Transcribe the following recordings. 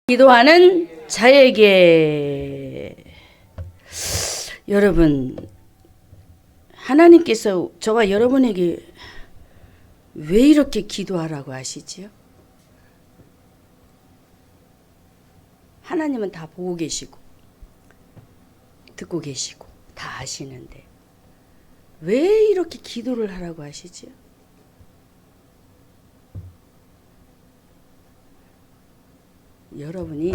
기도하는 자에게. 여러분, 하나님께서 저와 여러분에게 왜 이렇게 기도하라고 하시지요? 하나님은 다 보고 계시고 듣고 계시고 다 아시는데 왜 이렇게 기도를 하라고 하시지요? 여러분이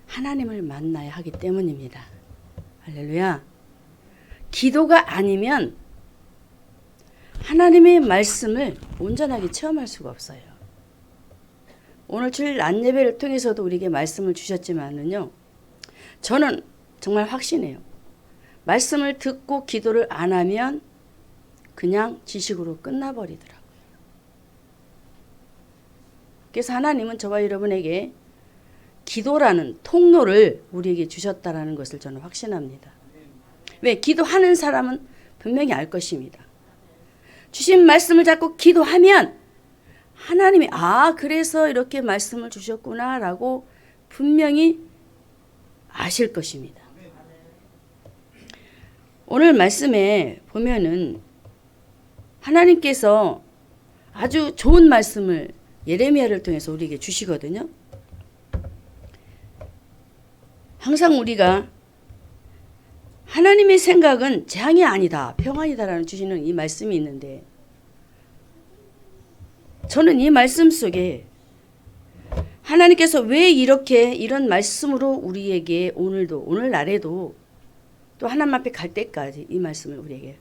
하나님을 만나야 하기 때문입니다. 할렐루야. 기도가 아니면 하나님의 말씀을 온전하게 체험할 수가 없어요. 오늘 주일 안예배를 통해서도 우리에게 말씀을 주셨지만은요, 저는 정말 확신해요. 말씀을 듣고 기도를 안 하면 그냥 지식으로 끝나버리더라고요. 그래서 하나님은 저와 여러분에게 기도라는 통로를 우리에게 주셨다라는 것을 저는 확신합니다. 왜? 기도하는 사람은 분명히 알 것입니다. 주신 말씀을 잡고 기도하면 하나님이 그래서 이렇게 말씀을 주셨구나 라고 분명히 아실 것입니다. 오늘 말씀에 보면은 하나님께서 아주 좋은 말씀을 예레미야를 통해서 우리에게 주시거든요. 항상 우리가 하나님의 생각은 재앙이 아니다, 평안이다라는 주시는 이 말씀이 있는데, 저는 이 말씀 속에 하나님께서 왜 이렇게 이런 말씀으로 우리에게 오늘도, 오늘날에도 또 하나님 앞에 갈 때까지 이 말씀을 우리에게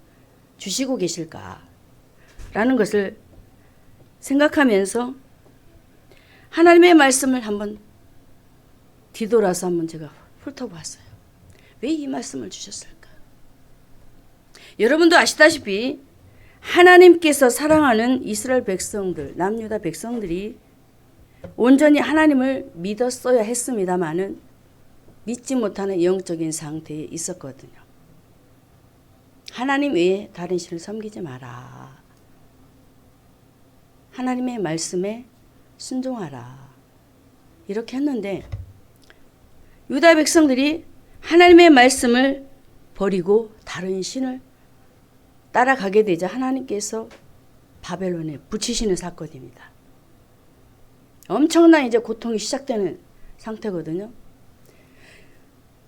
주시고 계실까라는 것을 생각하면서 하나님의 말씀을 한번 뒤돌아서 한번 제가 훑어보았어요. 왜 이 말씀을 주셨을까? 여러분도 아시다시피 하나님께서 사랑하는 이스라엘 백성들, 남유다 백성들이 온전히 하나님을 믿었어야 했습니다마는 믿지 못하는 영적인 상태에 있었거든요. 하나님 외에 다른 신을 섬기지 마라. 하나님의 말씀에 순종하라. 이렇게 했는데 유다 백성들이 하나님의 말씀을 버리고 다른 신을 따라가게 되자 하나님께서 바벨론에 붙이시는 사건입니다. 엄청난 이제 고통이 시작되는 상태거든요.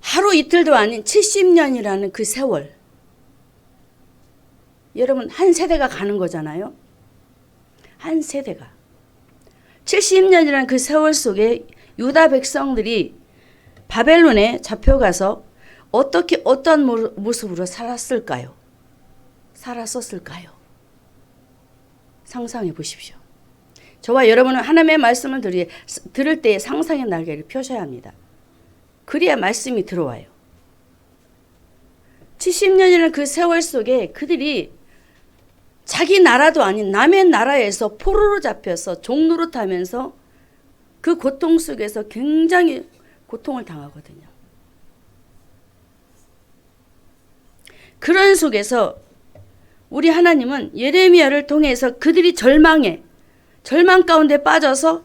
하루 이틀도 아닌 70년이라는 그 세월. 여러분, 한 세대가 가는 거잖아요. 한 세대가. 70년이라는 그 세월 속에 유다 백성들이 바벨론에 잡혀가서 어떻게 어떤 모습으로 살았을까요? 살았었을까요? 상상해 보십시오. 저와 여러분은 하나님의 말씀을 들을 때 상상의 날개를 펴셔야 합니다. 그래야 말씀이 들어와요. 70년이라는 그 세월 속에 그들이 자기 나라도 아닌 남의 나라에서 포로로 잡혀서 종노릇하면서 그 고통 속에서 굉장히 고통을 당하거든요. 그런 속에서 우리 하나님은 예레미야를 통해서 그들이 절망 가운데 빠져서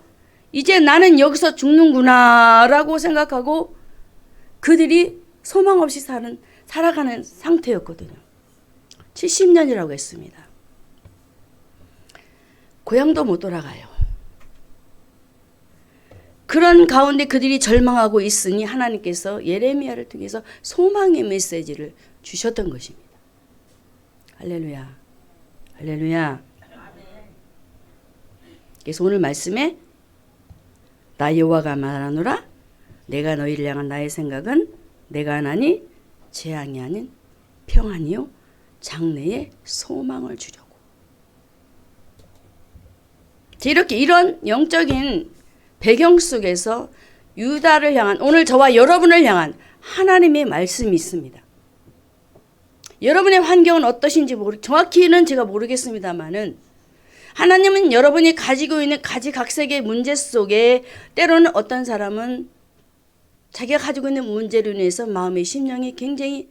이제 나는 여기서 죽는구나 라고 생각하고 그들이 소망 없이 살아가는 상태였거든요. 70년이라고 했습니다. 고향도 못 돌아가요. 그런 가운데 그들이 절망하고 있으니 하나님께서 예레미야를 통해서 소망의 메시지를 주셨던 것입니다. 할렐루야. 할렐루야. 그래서 오늘 말씀에 나 여호와가 말하노라 내가 너희를 향한 나의 생각은 내가 하나니 재앙이 아닌 평안이요 장래의 소망을 주려고. 이렇게 이런 영적인 배경 속에서 유다를 향한, 오늘 저와 여러분을 향한 하나님의 말씀이 있습니다. 여러분의 환경은 어떠신지 정확히는 제가 모르겠습니다만은 하나님은 여러분이 가지고 있는 가지각색의 문제 속에 때로는 어떤 사람은 자기가 가지고 있는 문제로 인해서 마음의 심령이 굉장히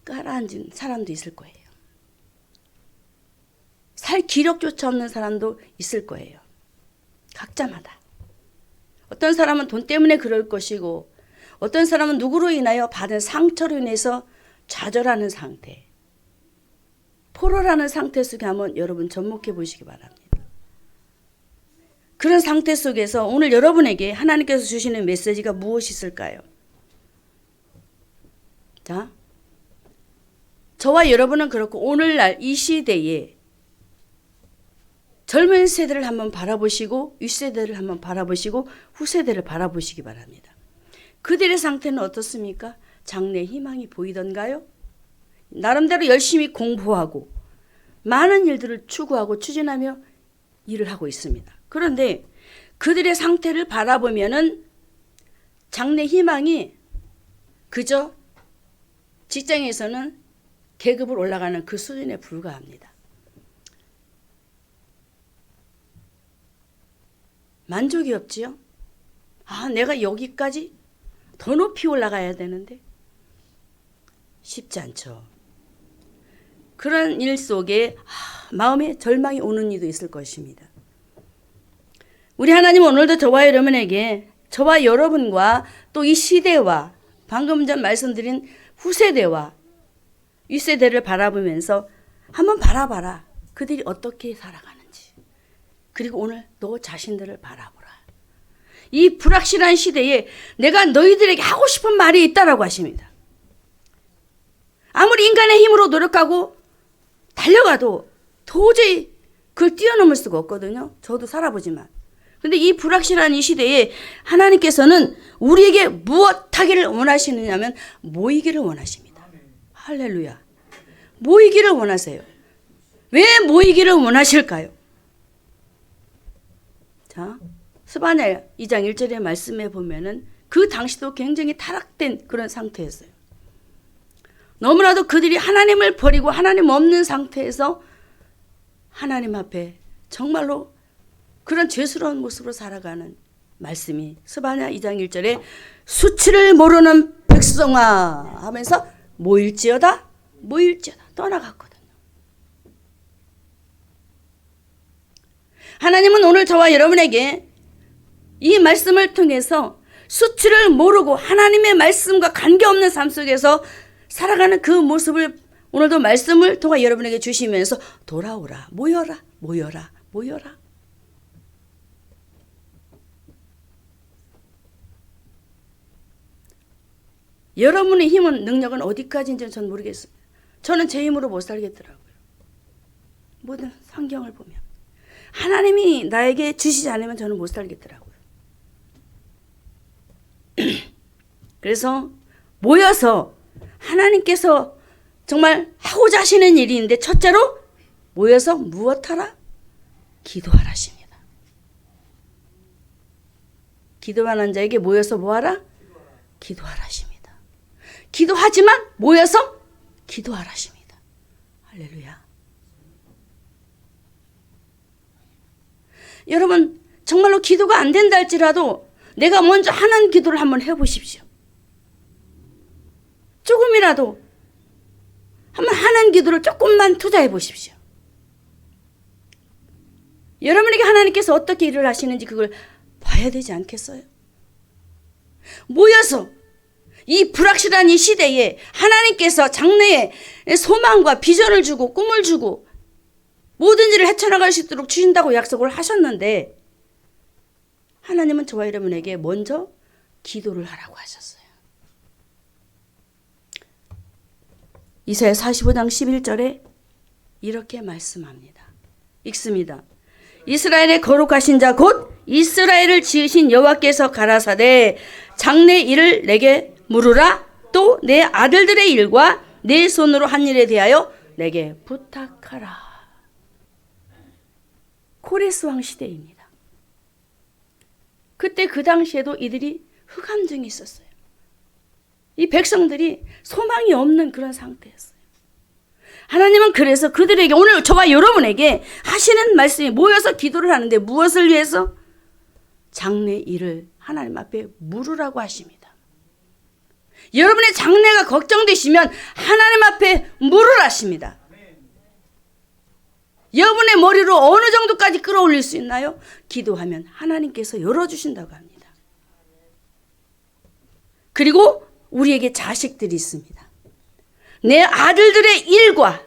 가라앉은 사람도 있을 거예요. 살 기력조차 없는 사람도 있을 거예요. 각자마다. 어떤 사람은 돈 때문에 그럴 것이고 어떤 사람은 누구로 인하여 받은 상처로 인해서 좌절하는 상태, 포로라는 상태 속에 한번 여러분 접목해 보시기 바랍니다. 그런 상태 속에서 오늘 여러분에게 하나님께서 주시는 메시지가 무엇이 있을까요? 자, 저와 여러분은 그렇고 오늘날 이 시대에 젊은 세대를 한번 바라보시고 윗세대를 한번 바라보시고 후세대를 바라보시기 바랍니다. 그들의 상태는 어떻습니까? 장래 희망이 보이던가요? 나름대로 열심히 공부하고 많은 일들을 추구하고 추진하며 일을 하고 있습니다. 그런데 그들의 상태를 바라보면은 장래 희망이 그저 직장에서는 계급을 올라가는 그 수준에 불과합니다. 만족이 없지요? 내가 여기까지 더 높이 올라가야 되는데 쉽지 않죠. 그런 일 속에 마음에 절망이 오는 이도 있을 것입니다. 우리 하나님은 오늘도 저와 여러분에게 저와 여러분과 또 이 시대와 방금 전 말씀드린 후세대와 윗세대를 바라보면서 한번 바라봐라. 그들이 어떻게 살아가는지. 그리고 오늘 너 자신들을 바라보라. 이 불확실한 시대에 내가 너희들에게 하고 싶은 말이 있다라고 하십니다. 아무리 인간의 힘으로 노력하고 달려가도 도저히 그걸 뛰어넘을 수가 없거든요. 저도 살아보지만. 근데 이 불확실한 이 시대에 하나님께서는 우리에게 무엇 하기를 원하시느냐면 모이기를 원하십니다. 할렐루야. 모이기를 원하세요. 왜 모이기를 원하실까요? 자, 스바냐 2장 1절의 말씀에 보면은 그 당시도 굉장히 타락된 그런 상태였어요. 너무나도 그들이 하나님을 버리고 하나님 없는 상태에서 하나님 앞에 정말로 그런 죄스러운 모습으로 살아가는 말씀이 스바냐 2장 1절에 수치를 모르는 백성아 하면서 모일지어다 떠나갔거든요. 하나님은 오늘 저와 여러분에게 이 말씀을 통해서 수치를 모르고 하나님의 말씀과 관계없는 삶 속에서 살아가는 그 모습을 오늘도 말씀을 통해 여러분에게 주시면서 돌아오라, 모여라. 여러분의 힘은 능력은 어디까지인지는 전 모르겠어요. 저는 제 힘으로 못 살겠더라고요. 모든 성경을 보면 하나님이 나에게 주시지 않으면 저는 못 살겠더라고요. 그래서 모여서 하나님께서 정말 하고자 하시는 일이 있는데 첫째로 모여서 무엇하라? 기도하라십니다. 기도하는 자에게 모여서 뭐하라? 기도하라십니다. 기도하지만 모여서 기도하라십니다. 할렐루야. 여러분 정말로 기도가 안 된다 할지라도 내가 먼저 하는 기도를 한번 해보십시오. 조금이라도 한번 하는 기도를 조금만 투자해 보십시오. 여러분에게 하나님께서 어떻게 일을 하시는지 그걸 봐야 되지 않겠어요? 모여서 이 불확실한 이 시대에 하나님께서 장래에 소망과 비전을 주고 꿈을 주고 모든 일을 헤쳐나갈 수 있도록 주신다고 약속을 하셨는데 하나님은 저와 여러분에게 먼저 기도를 하라고 하셨어요. 이사야 45장 11절에 이렇게 말씀합니다. 읽습니다. 이스라엘의 거룩하신 자 곧 이스라엘을 지으신 여호와께서 가라사대 장래 일을 내게 물으라. 또 내 아들들의 일과 내 손으로 한 일에 대하여 내게 부탁하라. 코레스 왕 시대입니다. 그때 그 당시에도 이들이 흑암증이 있었어요. 이 백성들이 소망이 없는 그런 상태였어요. 하나님은 그래서 그들에게 오늘 저와 여러분에게 하시는 말씀이 모여서 기도를 하는데 무엇을 위해서? 장래 일을 하나님 앞에 물으라고 하십니다. 여러분의 장래가 걱정되시면 하나님 앞에 물으라십니다. 여러분의 머리로 어느 정도까지 끌어올릴 수 있나요? 기도하면 하나님께서 열어주신다고 합니다. 그리고 우리에게 자식들이 있습니다. 내 아들들의 일과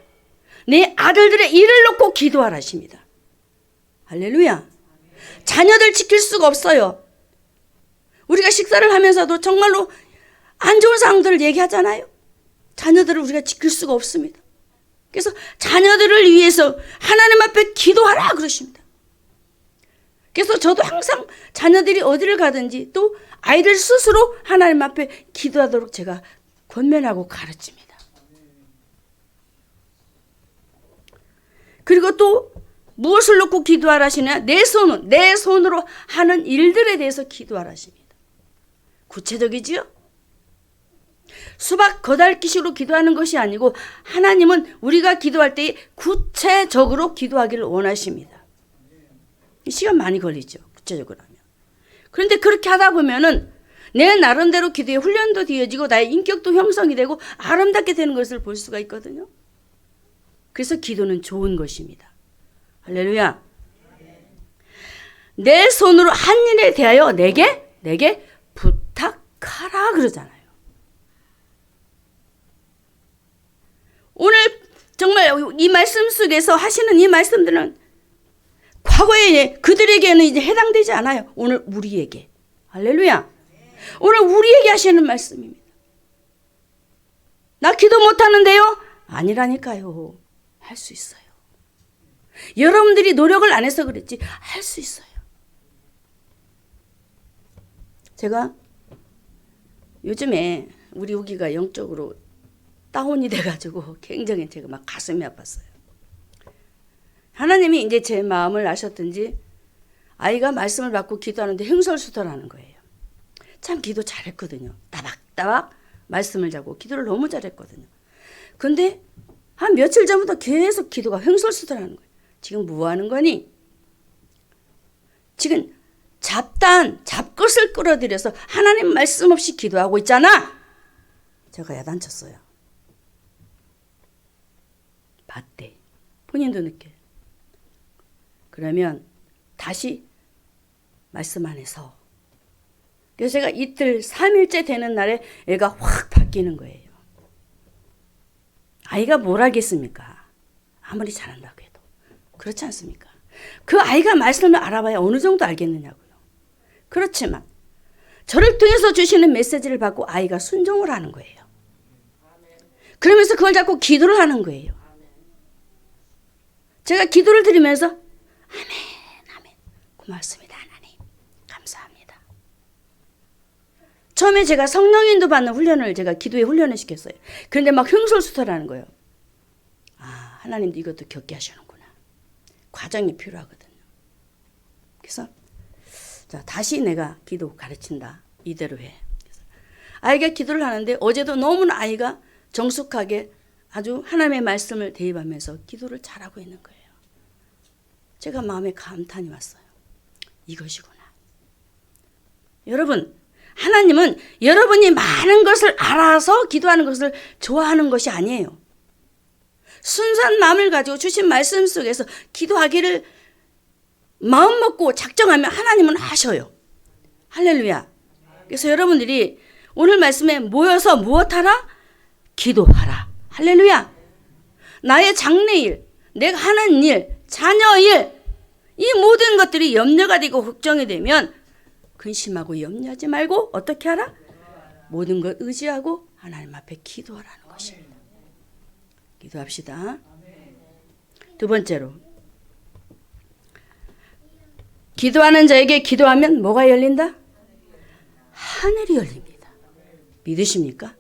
내 아들들의 일을 놓고 기도하라십니다. 할렐루야. 자녀들 지킬 수가 없어요. 우리가 식사를 하면서도 정말로 안 좋은 상황들을 얘기하잖아요. 자녀들을 우리가 지킬 수가 없습니다. 그래서 자녀들을 위해서 하나님 앞에 기도하라 그러십니다. 그래서 저도 항상 자녀들이 어디를 가든지 또 아이들 스스로 하나님 앞에 기도하도록 제가 권면하고 가르칩니다. 그리고 또 무엇을 놓고 기도하라시냐? 내 손으로 하는 일들에 대해서 기도하라십니다. 구체적이지요? 수박 거달기식으로 기도하는 것이 아니고 하나님은 우리가 기도할 때 구체적으로 기도하기를 원하십니다. 시간 많이 걸리죠. 구체적으로 하면. 그런데 그렇게 하다 보면은 내 나름대로 기도의 훈련도 되어지고 나의 인격도 형성이 되고 아름답게 되는 것을 볼 수가 있거든요. 그래서 기도는 좋은 것입니다. 할렐루야. 내 손으로 한 일에 대하여 내게 부탁하라 그러잖아요. 오늘 정말 이 말씀 속에서 하시는 이 말씀들은 과거에 그들에게는 이제 해당되지 않아요. 오늘 우리에게. 할렐루야. 오늘 우리에게 하시는 말씀입니다. 나 기도 못하는데요? 아니라니까요. 할 수 있어요. 여러분들이 노력을 안 해서 그랬지 할 수 있어요. 제가 요즘에 우리 우기가 영적으로 다운이 돼가지고 굉장히 제가 막 가슴이 아팠어요. 하나님이 이제 제 마음을 아셨든지 아이가 말씀을 받고 기도하는데 횡설수설하는 거예요. 참 기도 잘했거든요. 따박따박 말씀을 잡고 기도를 너무 잘했거든요. 근데 한 며칠 전부터 계속 기도가 횡설수설하는 거예요. 지금 뭐 하는 거니? 지금 잡것을 끌어들여서 하나님 말씀 없이 기도하고 있잖아. 제가 야단쳤어요. 봤대. 본인도 느껴요. 그러면 다시 말씀 안에서. 그래서 제가 이틀 3일째 되는 날에 애가 확 바뀌는 거예요. 아이가 뭘 알겠습니까? 아무리 잘한다고 해도. 그렇지 않습니까? 그 아이가 말씀을 알아봐야 어느 정도 알겠느냐고요. 그렇지만 저를 통해서 주시는 메시지를 받고 아이가 순종을 하는 거예요. 그러면서 그걸 잡고 기도를 하는 거예요. 제가 기도를 드리면서 아멘 고맙습니다 하나님 감사합니다. 처음에 제가 성령인도 받는 훈련을 제가 기도의 훈련을 시켰어요. 그런데 막 횡설수설하는 거예요. 아 하나님도 이것도 겪게 하시는구나. 과정이 필요하거든요. 그래서 자 다시 내가 기도 가르친다. 이대로 해. 그래서 아이가 기도를 하는데 어제도 너무나 아이가 정숙하게 아주 하나님의 말씀을 대입하면서 기도를 잘하고 있는 거예요. 제가 마음에 감탄이 왔어요. 이것이구나. 여러분, 하나님은 여러분이 많은 것을 알아서 기도하는 것을 좋아하는 것이 아니에요. 순수한 마음을 가지고 주신 말씀 속에서 기도하기를 마음 먹고 작정하면 하나님은 하셔요. 할렐루야. 그래서 여러분들이 오늘 말씀에 모여서 무엇하라? 기도하라. 할렐루야. 나의 장래일, 내가 하는 일, 자녀일, 이 모든 것들이 염려가 되고 걱정이 되면 근심하고 염려하지 말고 어떻게 하라? 모든 것 의지하고 하나님 앞에 기도하라는 것입니다. 기도합시다. 두 번째로 기도하는 자에게 기도하면 뭐가 열린다? 하늘이 열립니다. 믿으십니까?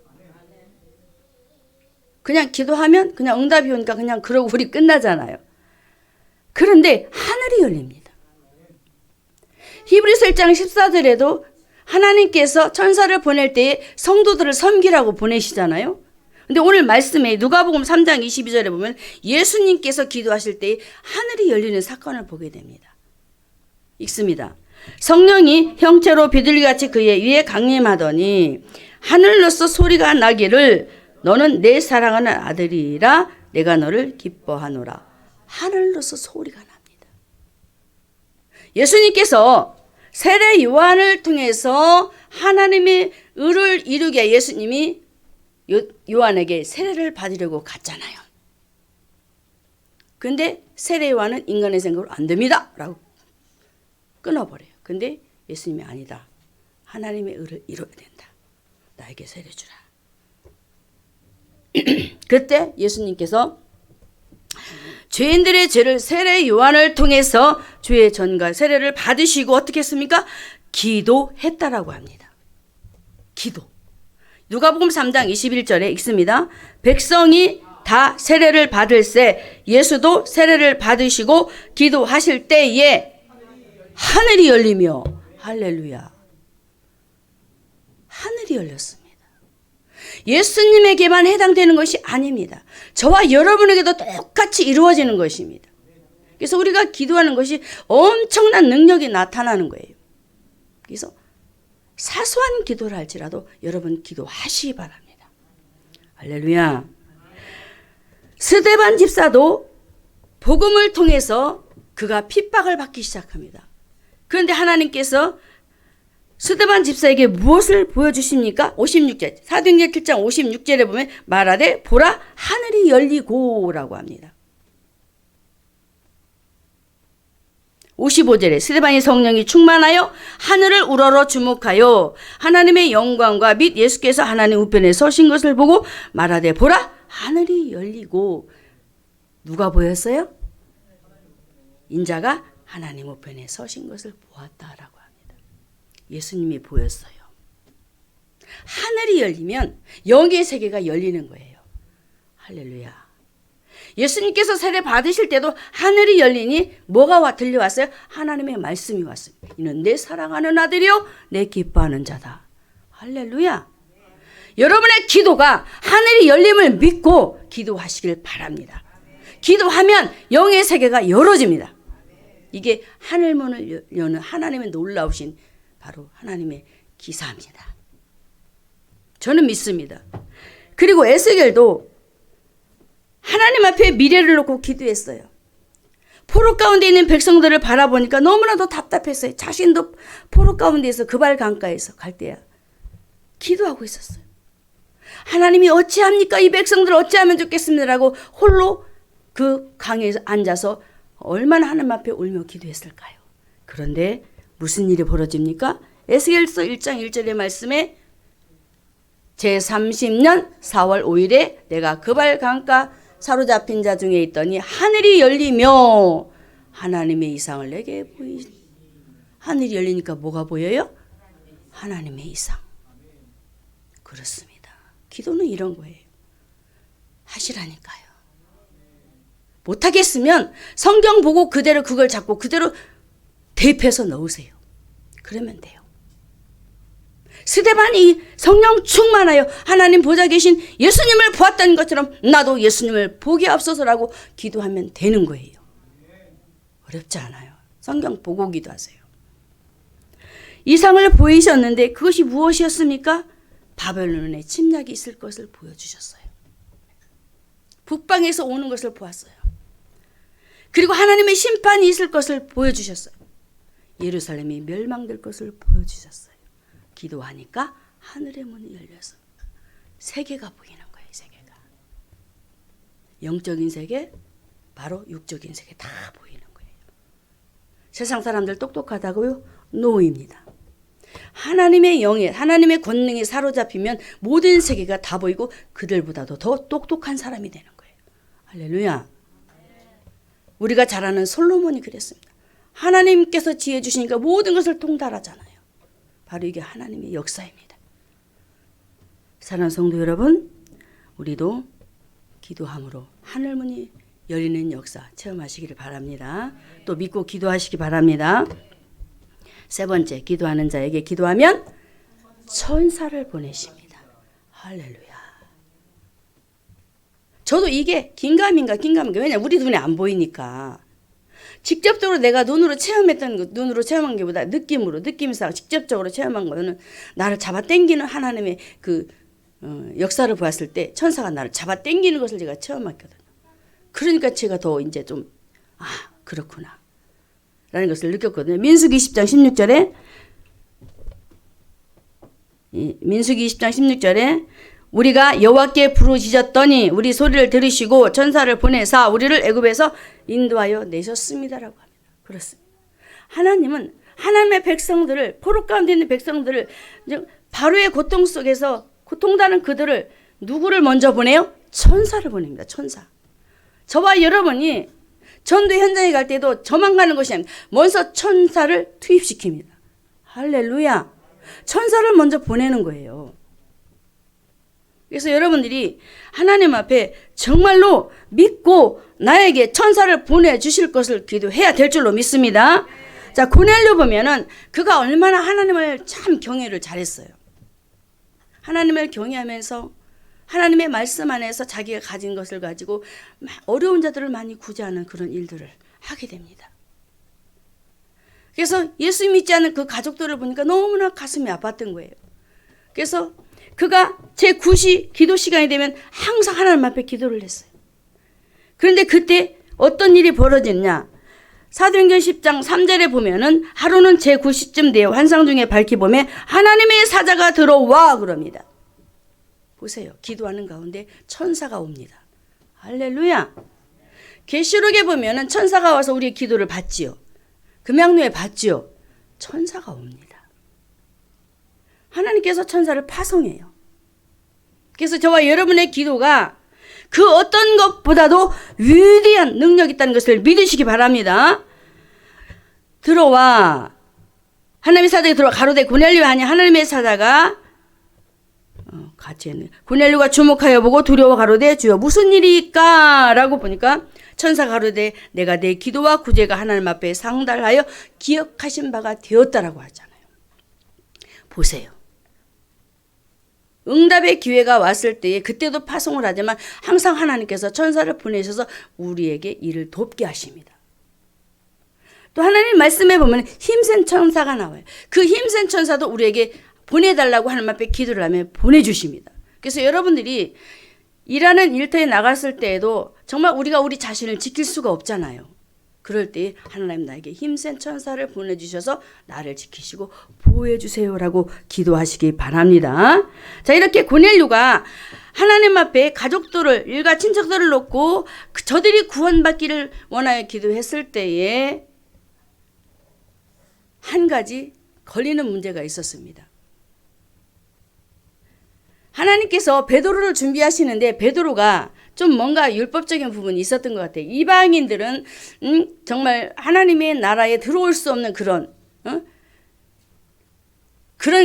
그냥 기도하면 그냥 응답이 오니까 그냥 그러고 우리 끝나잖아요. 그런데 하늘이 열립니다. 히브리서 1장 14절에도 하나님께서 천사를 보낼 때에 성도들을 섬기라고 보내시잖아요. 근데 오늘 말씀에 누가복음 3장 22절에 보면 예수님께서 기도하실 때에 하늘이 열리는 사건을 보게 됩니다. 읽습니다. 성령이 형체로 비둘기같이 그의 위에 강림하더니 하늘로서 소리가 나기를 너는 내 사랑하는 아들이라 내가 너를 기뻐하노라. 하늘로서 소리가 납니다. 예수님께서 세례 요한을 통해서 하나님의 의를 이루게 예수님이 요한에게 세례를 받으려고 갔잖아요. 근데 세례 요한은 인간의 생각으로 안 됩니다 라고 끊어버려요. 근데 예수님이 아니다. 하나님의 의를 이루어야 된다. 나에게 세례 주라. 그때 예수님께서 죄인들의 죄를 세례 요한을 통해서 죄의 전과 세례를 받으시고 어떻게 했습니까? 기도했다라고 합니다. 기도. 누가복음 3장 21절에 읽습니다. 백성이 다 세례를 받을새 예수도 세례를 받으시고 기도하실 때에 하늘이 열리며 할렐루야. 하늘이 열렸습니다. 예수님에게만 해당되는 것이 아닙니다. 저와 여러분에게도 똑같이 이루어지는 것입니다. 그래서 우리가 기도하는 것이 엄청난 능력이 나타나는 거예요. 그래서 사소한 기도를 할지라도 여러분 기도하시기 바랍니다. 할렐루야. 스데반 집사도 복음을 통해서 그가 핍박을 받기 시작합니다. 그런데 하나님께서 스데반 집사에게 무엇을 보여주십니까? 56절 사도행전 7장 56절에 보면 말하되 보라 하늘이 열리고 라고 합니다. 55절에 스데반이 성령이 충만하여 하늘을 우러러 주목하여 하나님의 영광과 및 예수께서 하나님 우편에 서신 것을 보고 말하되 보라 하늘이 열리고 누가 보였어요? 인자가 하나님 우편에 서신 것을 보았다라고 합니다. 예수님이 보였어요. 하늘이 열리면 영의 세계가 열리는 거예요. 할렐루야. 예수님께서 세례 받으실 때도 하늘이 열리니 뭐가 들려왔어요? 하나님의 말씀이 왔습니다. 이는 내 사랑하는 아들이요 내 기뻐하는 자다. 할렐루야. 여러분의 기도가 하늘이 열림을 믿고 기도하시길 바랍니다. 기도하면 영의 세계가 열어집니다. 이게 하늘문을 여는 하나님의 놀라우신 바로 하나님의 기사입니다. 저는 믿습니다. 그리고 에스겔도 하나님 앞에 미래를 놓고 기도했어요. 포로 가운데 있는 백성들을 바라보니까 너무나도 답답했어요. 자신도 포로 가운데에서 그발 강가에서 갈대아 기도하고 있었어요. 하나님이 어찌합니까? 이 백성들 어찌하면 좋겠습니다라고 홀로 그 강에 앉아서 얼마나 하나님 앞에 울며 기도했을까요? 그런데 무슨 일이 벌어집니까? 에스겔서 1장 1절의 말씀에 제30년 4월 5일에 내가 그발 강가 사로잡힌 자 중에 있더니 하늘이 열리며 하나님의 이상을 내게 하늘이 열리니까 뭐가 보여요? 하나님의 이상. 그렇습니다. 기도는 이런 거예요. 하시라니까요. 못하겠으면 성경 보고 그대로 그걸 잡고 그대로 대입해서 넣으세요. 그러면 돼요. 스데반이 성령 충만하여 하나님 보좌 계신 예수님을 보았던 것처럼 나도 예수님을 보게 앞서서라고 기도하면 되는 거예요. 어렵지 않아요. 성경 보고 기도하세요. 이상을 보이셨는데 그것이 무엇이었습니까? 바벨론의 침략이 있을 것을 보여주셨어요. 북방에서 오는 것을 보았어요. 그리고 하나님의 심판이 있을 것을 보여주셨어요. 예루살렘이 멸망될 것을 보여주셨어요. 기도하니까 하늘의 문이 열려서 세계가 보이는 거예요. 세계가. 영적인 세계, 바로 육적인 세계 다 보이는 거예요. 세상 사람들 똑똑하다고요? 노입니다. 하나님의 영에 하나님의 권능에 사로잡히면 모든 세계가 다 보이고 그들보다도 더 똑똑한 사람이 되는 거예요. 할렐루야. 우리가 잘 아는 솔로몬이 그랬습니다. 하나님께서 지혜 주시니까 모든 것을 통달하잖아요. 바로 이게 하나님의 역사입니다. 사랑하는 성도 여러분, 우리도 기도함으로 하늘문이 열리는 역사 체험하시기를 바랍니다. 또 믿고 기도하시기 바랍니다. 세 번째, 기도하는 자에게 기도하면 천사를 보내십니다. 할렐루야. 저도 이게 긴가민가. 왜냐면 우리 눈에 안 보이니까. 직접적으로 내가 눈으로 체험했던 것, 눈으로 체험한 게보다 느낌상 직접적으로 체험한 거는 나를 잡아 당기는 하나님의 그 역사를 보았을 때 천사가 나를 잡아 당기는 것을 제가 체험했거든요. 그러니까 제가 더 이제 좀 그렇구나 라는 것을 느꼈거든요. 민수기 20장 16절에 이 민수기 20장 16절에 우리가 여호와께 부르짖었더니 우리 소리를 들으시고 천사를 보내사 우리를 애굽에서 인도하여 내셨습니다라고 합니다. 그렇습니다. 하나님은 하나님의 백성들을, 포로 가운데 있는 백성들을, 바로의 고통 속에서 고통당하는 그들을 누구를 먼저 보내요? 천사를 보냅니다. 천사. 저와 여러분이 전도 현장에 갈 때도 저만 가는 것이 아닙니다. 먼저 천사를 투입시킵니다. 할렐루야. 천사를 먼저 보내는 거예요. 그래서 여러분들이 하나님 앞에 정말로 믿고 나에게 천사를 보내주실 것을 기도해야 될 줄로 믿습니다. 자, 고넬료 보면은 그가 얼마나 하나님을 참 경외를 잘했어요. 하나님을 경외하면서 하나님의 말씀 안에서 자기가 가진 것을 가지고 어려운 자들을 많이 구제하는 그런 일들을 하게 됩니다. 그래서 예수 믿지 않는 그 가족들을 보니까 너무나 가슴이 아팠던 거예요. 그래서 그가 제9시 기도 시간이 되면 항상 하나님 앞에 기도를 했어요. 그런데 그때 어떤 일이 벌어졌냐? 사도행전 10장 3절에 보면은 하루는 제9시쯤 되어 환상 중에 밝히 보매 하나님의 사자가 들어와 그럽니다. 보세요. 기도하는 가운데 천사가 옵니다. 할렐루야. 계시록에 보면은 천사가 와서 우리의 기도를 받지요. 금양로에 받지요. 천사가 옵니다. 하나님께서 천사를 파송해요. 그래서 저와 여러분의 기도가 그 어떤 것보다도 위대한 능력이 있다는 것을 믿으시기 바랍니다. 들어와. 하나님의 사자가 들어와 가로되 고넬료 하니 하나님의 사자가 같이 했네. 고넬료가 주목하여 보고 두려워 가로되 주여 무슨 일이까? 라고 보니까 천사가 가로되 내가 내 기도와 구제가 하나님 앞에 상달하여 기억하신 바가 되었다라고 하잖아요. 보세요. 응답의 기회가 왔을 때에 그때도 파송을 하지만 항상 하나님께서 천사를 보내셔서 우리에게 일을 돕게 하십니다. 또 하나님 말씀에 보면 힘센 천사가 나와요. 그 힘센 천사도 우리에게 보내달라고 하나님 앞에 기도를 하면 보내주십니다. 그래서 여러분들이 일하는 일터에 나갔을 때에도 정말 우리가 우리 자신을 지킬 수가 없잖아요. 그럴 때 하나님 나에게 힘센 천사를 보내주셔서 나를 지키시고 보호해 주세요라고 기도하시기 바랍니다. 자, 이렇게 고넬료가 하나님 앞에 가족들을, 일가 친척들을 놓고 저들이 구원받기를 원하여 기도했을 때에 한 가지 걸리는 문제가 있었습니다. 하나님께서 베드로를 준비하시는데 베드로가 좀 뭔가 율법적인 부분이 있었던 것 같아요. 이방인들은 정말 하나님의 나라에 들어올 수 없는 그런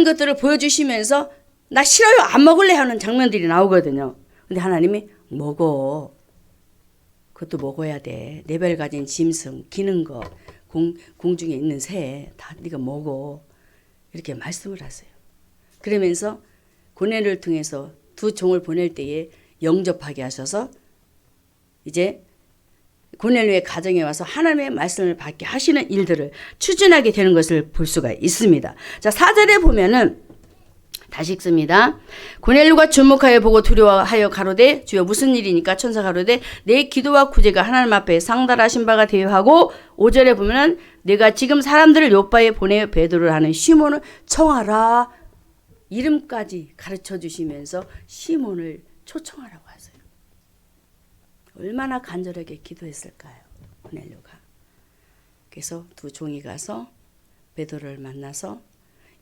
것들을 보여주시면서 나 싫어요 안 먹을래 하는 장면들이 나오거든요. 근데 하나님이 먹어. 그것도 먹어야 돼. 네 발 가진 짐승, 기는 거, 공중에 있는 새 다 네가 먹어. 이렇게 말씀을 하세요. 그러면서 고넬료를 통해서 두 종을 보낼 때에 영접하게 하셔서 이제 고넬료의 가정에 와서 하나님의 말씀을 받게 하시는 일들을 추진하게 되는 것을 볼 수가 있습니다. 자, 4절에 보면은 다시 읽습니다. 고넬료가 주목하여 보고 두려워하여 가로되 주여 무슨 일이니까? 천사 가로되 내 기도와 구제가 하나님 앞에 상달하신 바가 되어 하고 5절에 보면은 내가 지금 사람들을 요바에 보내어 베드로를 하는 시몬을 청하라. 이름까지 가르쳐 주시면서 시몬을 초청하라고 하세요. 얼마나 간절하게 기도했을까요? 고넬료가. 그래서 두 종이 가서 베드로를 만나서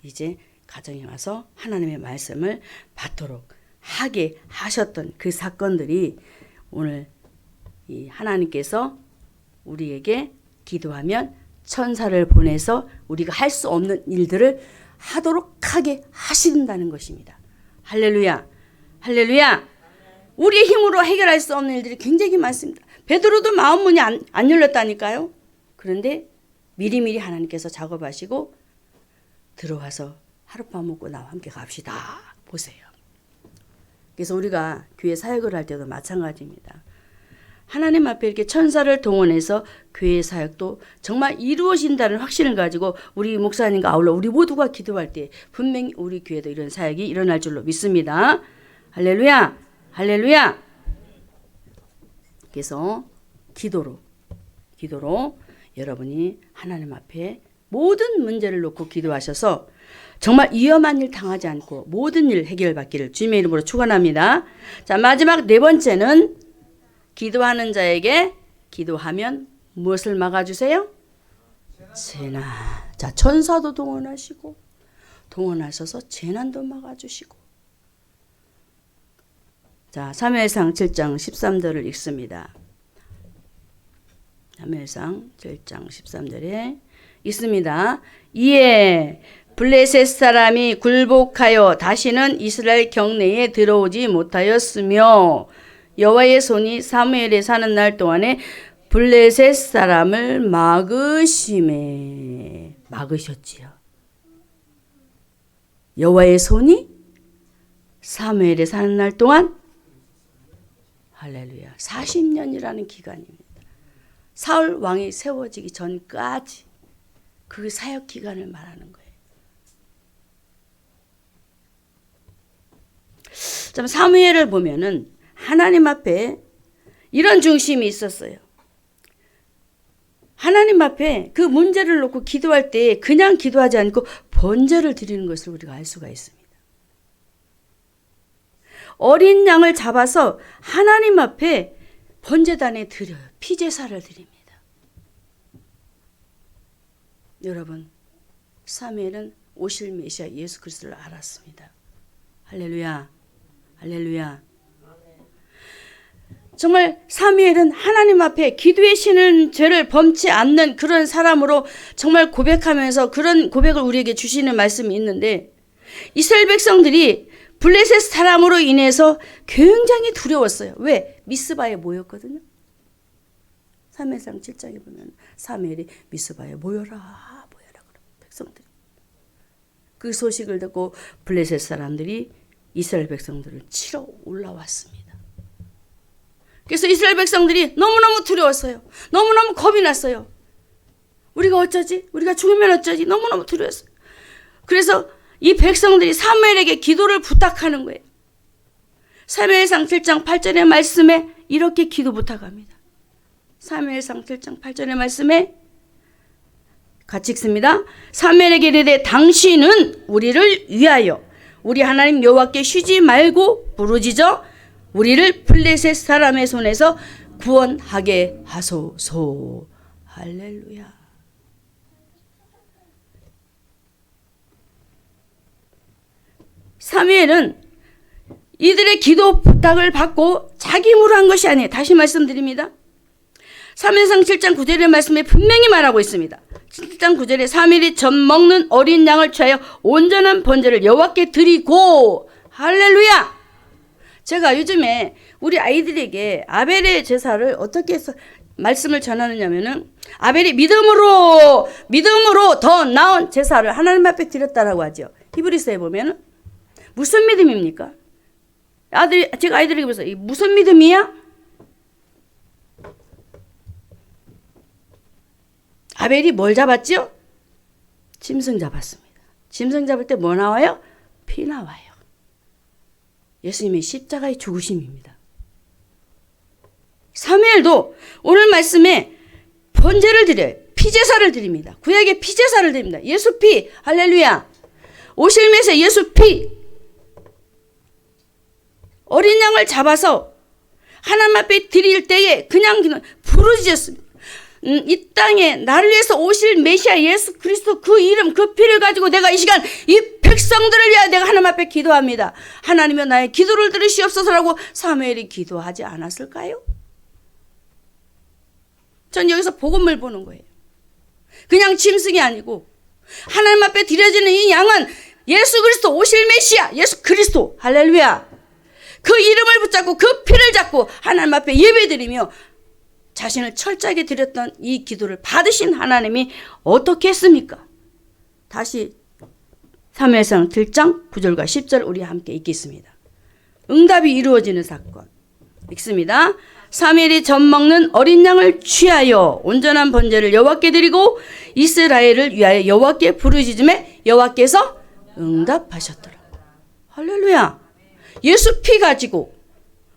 이제 가정에 와서 하나님의 말씀을 받도록 하게 하셨던 그 사건들이 오늘 이 하나님께서 우리에게 기도하면 천사를 보내서 우리가 할 수 없는 일들을 하도록 하게 하신다는 것입니다. 할렐루야. 할렐루야. 우리의 힘으로 해결할 수 없는 일들이 굉장히 많습니다. 베드로도 마음 문이 안 열렸다니까요. 그런데 미리미리 하나님께서 작업하시고 들어와서 하룻밤 먹고 나와 함께 갑시다. 보세요. 그래서 우리가 교회 사역을 할 때도 마찬가지입니다. 하나님 앞에 이렇게 천사를 동원해서 교회 사역도 정말 이루어진다는 확신을 가지고 우리 목사님과 아울러 우리 모두가 기도할 때 분명히 우리 교회도 이런 사역이 일어날 줄로 믿습니다. 할렐루야. 할렐루야. 그래서 기도로 여러분이 하나님 앞에 모든 문제를 놓고 기도하셔서 정말 위험한 일 당하지 않고 모든 일 해결받기를 주님의 이름으로 축원합니다. 자, 마지막 네 번째는 기도하는 자에게 기도하면 무엇을 막아주세요? 재난. 자, 천사도 동원하시고 동원하셔서 재난도 막아주시고. 자, 사무엘상 7장 13절을 읽습니다. 사무엘상 7장 13절에 있습니다. 이에 블레셋 사람이 굴복하여 다시는 이스라엘 경내에 들어오지 못하였으며 여호와의 손이 사무엘에 사는 날 동안에 블레셋 사람을 막으셨지요. 여호와의 손이 사무엘에 사는 날 동안 할렐루야 40년이라는 기간입니다. 사울 왕이 세워지기 전까지 그 사역 기간을 말하는 거예요. 참 사무엘을 보면은 하나님 앞에 이런 중심이 있었어요. 하나님 앞에 그 문제를 놓고 기도할 때 그냥 기도하지 않고 번제를 드리는 것을 우리가 알 수가 있습니다. 어린 양을 잡아서 하나님 앞에 번제단에 드려요. 피제사를 드립니다. 여러분, 사무엘은 오실 메시아 예수 그리스도를 알았습니다. 할렐루야, 할렐루야. 정말 사무엘은 하나님 앞에 기도의 신은 죄를 범치 않는 그런 사람으로 정말 고백하면서 그런 고백을 우리에게 주시는 말씀이 있는데 이스라엘 백성들이 블레셋 사람으로 인해서 굉장히 두려웠어요. 왜? 미스바에 모였거든요. 사무엘상 7장에 보면 사무엘이 미스바에 모여라 그러고 백성들이 그 소식을 듣고 블레셋 사람들이 이스라엘 백성들을 치러 올라왔습니다. 그래서 이스라엘 백성들이 너무너무 두려웠어요. 너무너무 겁이 났어요. 우리가 어쩌지? 우리가 죽으면 어쩌지? 너무너무 두려웠어요. 그래서 이 백성들이 사무엘에게 기도를 부탁하는 거예요. 사무엘상 7장 8절의 말씀에 이렇게 기도 부탁합니다. 사무엘상 7장 8절의 말씀에 같이 읽습니다. 사무엘에게 이르되 당신은 우리를 위하여 우리 하나님 여호와께 쉬지 말고 부르짖어 우리를 블레셋 사람의 손에서 구원하게 하소서. 할렐루야. 사무엘은 이들의 기도 부탁을 받고 자기 힘으로 한 것이 아니에요. 다시 말씀드립니다. 사무엘상 7장 9절의 말씀에 분명히 말하고 있습니다. 7장 9절에 사무엘이 젖 먹는 어린 양을 취하여 온전한 번제를 여호와께 드리고. 할렐루야. 제가 요즘에 우리 아이들에게 아벨의 제사를 어떻게 해서 말씀을 전하느냐면은 아벨이 믿음으로 더 나은 제사를 하나님 앞에 드렸다라고 하죠. 히브리서에 보면은 무슨 믿음입니까? 제가 아이들에게 그래서 이 무슨 믿음이야? 아벨이 뭘 잡았죠? 짐승 잡았습니다. 짐승 잡을 때 뭐 나와요? 피 나와요. 예수님의 십자가의 죽으심입니다. 사무엘도 오늘 말씀에 번제를 드려요. 피제사를 드립니다. 구약의 피제사를 드립니다. 예수 피. 할렐루야. 오실 메시아 예수 피. 어린 양을 잡아서 하나님 앞에 드릴 때에 그냥 부르짖었습니다. 이 땅에 나를 위해서 오실 메시아 예수 그리스도 그 이름 그 피를 가지고 내가 이 시간 이 백성들을 위하여 내가 하나님 앞에 기도합니다. 하나님이여 나의 기도를 들으시옵소서라고 사무엘이 기도하지 않았을까요? 전 여기서 복음을 보는 거예요. 그냥 짐승이 아니고 하나님 앞에 드려지는 이 양은 예수 그리스도 오실 메시아 예수 그리스도. 할렐루야. 그 이름을 붙잡고 그 피를 잡고 하나님 앞에 예배드리며 자신을 철저하게 드렸던 이 기도를 받으신 하나님이 어떻게 했습니까? 다시 사무엘상 7장 9절과 10절 우리 함께 읽겠습니다. 응답이 이루어지는 사건 읽습니다. 사무엘이 젖 먹는 어린 양을 취하여 온전한 번제를 여호와께 드리고 이스라엘을 위하여 여호와께 부르짖음에 여호와께서 응답하셨더라. 할렐루야. 예수 피 가지고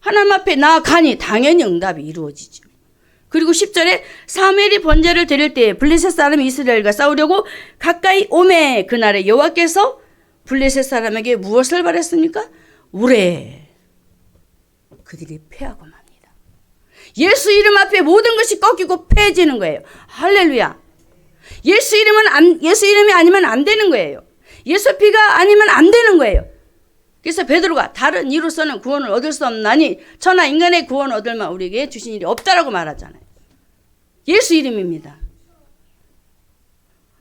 하나님 앞에 나아가니 당연히 응답이 이루어지죠. 그리고 10절에 사무엘이 번제를 드릴 때에 블레셋 사람이 이스라엘과 싸우려고 가까이 오매 그날에 여호와께서 블레셋 사람에게 무엇을 바랬습니까? 우레. 그들이 패하고 맙니다. 예수 이름 앞에 모든 것이 꺾이고 패해지는 거예요. 할렐루야. 예수 이름이 아니면 안 되는 거예요. 예수 피가 아니면 안 되는 거예요. 그래서 베드로가 다른 이로서는 구원을 얻을 수 없나니 천하 인간의 구원을 얻을만 우리에게 주신 일이 없다라고 말하잖아요. 예수 이름입니다.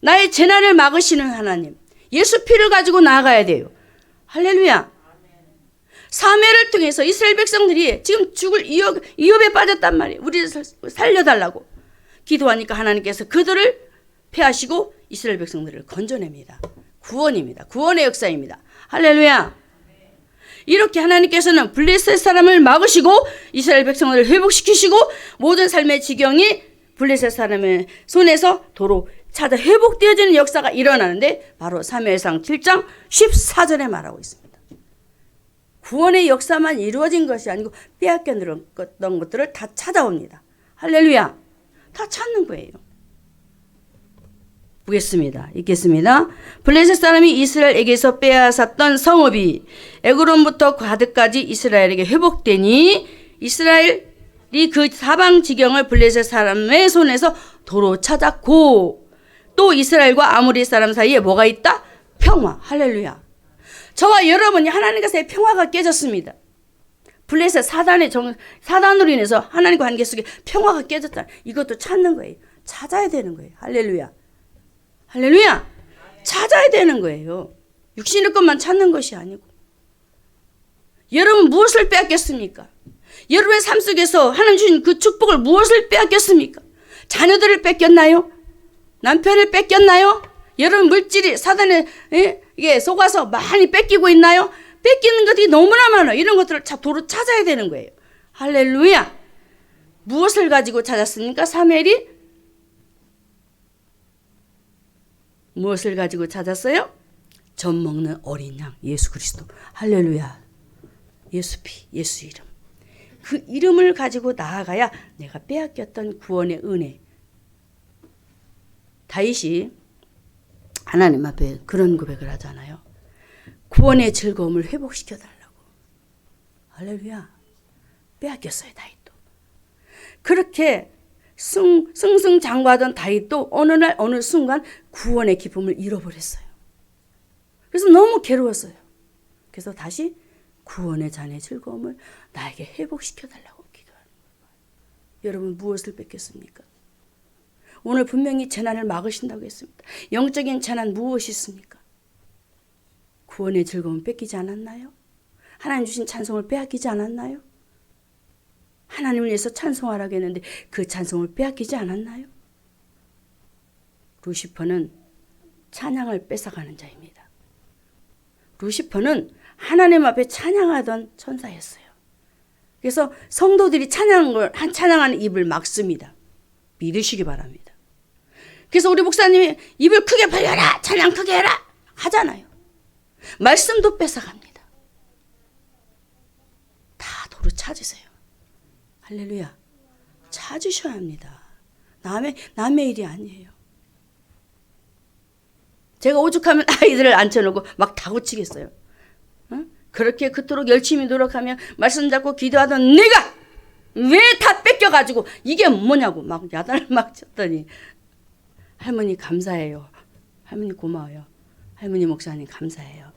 나의 재난을 막으시는 하나님. 예수 피를 가지고 나아가야 돼요. 할렐루야. 사무엘을 통해서 이스라엘 백성들이 지금 죽을 위협에 빠졌단 말이에요. 우리를 살려달라고 기도하니까 하나님께서 그들을 패하시고 이스라엘 백성들을 건져냅니다. 구원입니다. 구원의 역사입니다. 할렐루야. 이렇게 하나님께서는 블레셋 사람을 막으시고 이스라엘 백성을 회복시키시고 모든 삶의 지경이 블레셋 사람의 손에서 도로 찾아 회복되어지는 역사가 일어나는데 바로 사무엘상 7장 14절에 말하고 있습니다. 구원의 역사만 이루어진 것이 아니고 빼앗겼던 것들을 다 찾아옵니다. 할렐루야. 다 찾는 거예요. 보겠습니다. 읽겠습니다. 블레셋 사람이 이스라엘에게서 빼앗았던 성읍이 에그론부터 가드까지 이스라엘에게 회복되니 이스라엘이 그 사방 지경을 블레셋 사람의 손에서 도로 찾았고 또 이스라엘과 아모리 사람 사이에 뭐가 있다? 평화. 할렐루야. 저와 여러분이 하나님과 사이에 평화가 깨졌습니다. 블레셋 사단으로 인해서 하나님과 관계 속에 평화가 깨졌다. 이것도 찾는 거예요. 찾아야 되는 거예요. 할렐루야. 할렐루야. 찾아야 되는 거예요. 육신의 것만 찾는 것이 아니고. 여러분 무엇을 빼앗겼습니까? 여러분의 삶 속에서 하나님 주신 그 축복을 무엇을 빼앗겼습니까? 자녀들을 뺏겼나요? 남편을 뺏겼나요? 여러분 물질이 사단에 이게 속아서 많이 뺏기고 있나요? 뺏기는 것들이 너무나 많아요. 이런 것들을 도로 찾아야 되는 거예요. 할렐루야. 무엇을 가지고 찾았습니까? 사무엘이 무엇을 가지고 찾았어요? 젖 먹는 어린 양 예수 그리스도. 할렐루야. 예수 피, 예수 이름. 그 이름을 가지고 나아가야 내가 빼앗겼던 구원의 은혜. 다윗이 하나님 앞에 그런 고백을 하잖아요. 구원의 즐거움을 회복시켜달라고. 할렐루야. 빼앗겼어요, 다윗도. 그렇게 승승장구하던 다윗도 어느 날 어느 순간 구원의 기쁨을 잃어버렸어요. 그래서 너무 괴로웠어요. 그래서 다시 구원의 잔의 즐거움을 나에게 회복시켜달라고 기도하는 거예요. 여러분 무엇을 뺏겼습니까? 오늘 분명히 재난을 막으신다고 했습니다. 영적인 재난 무엇이 있습니까? 구원의 즐거움 뺏기지 않았나요? 하나님 주신 찬송을 빼앗기지 않았나요? 하나님을 위해서 찬송하라고 했는데 그 찬송을 빼앗기지 않았나요? 루시퍼는 찬양을 뺏어가는 자입니다. 루시퍼는 하나님 앞에 찬양하던 천사였어요. 그래서 성도들이 찬양하는 입을 막습니다. 믿으시기 바랍니다. 그래서 우리 목사님이 입을 크게 벌려라, 찬양 크게 해라 하잖아요. 말씀도 뺏어갑니다. 다 도로 찾으세요. 할렐루야. 찾으셔야 합니다. 남의 일이 아니에요. 제가 오죽하면 아이들을 앉혀놓고 막 다구치겠어요. 응? 그렇게 그토록 열심히 노력하며 말씀 잡고 기도하던 내가 왜 다 뺏겨가지고 이게 뭐냐고 막 야단을 막 쳤더니 할머니 감사해요. 할머니 고마워요. 할머니 목사님 감사해요.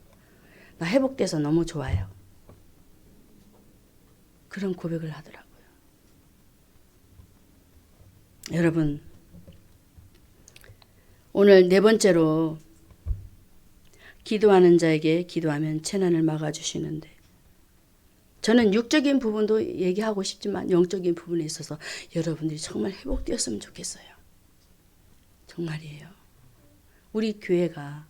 나 회복돼서 너무 좋아요. 그런 고백을 하더라고요. 여러분 오늘 네 번째로 기도하는 자에게 기도하면 재난을 막아주시는데 저는 육적인 부분도 얘기하고 싶지만 영적인 부분에 있어서 여러분들이 정말 회복되었으면 좋겠어요. 정말이에요. 우리 교회가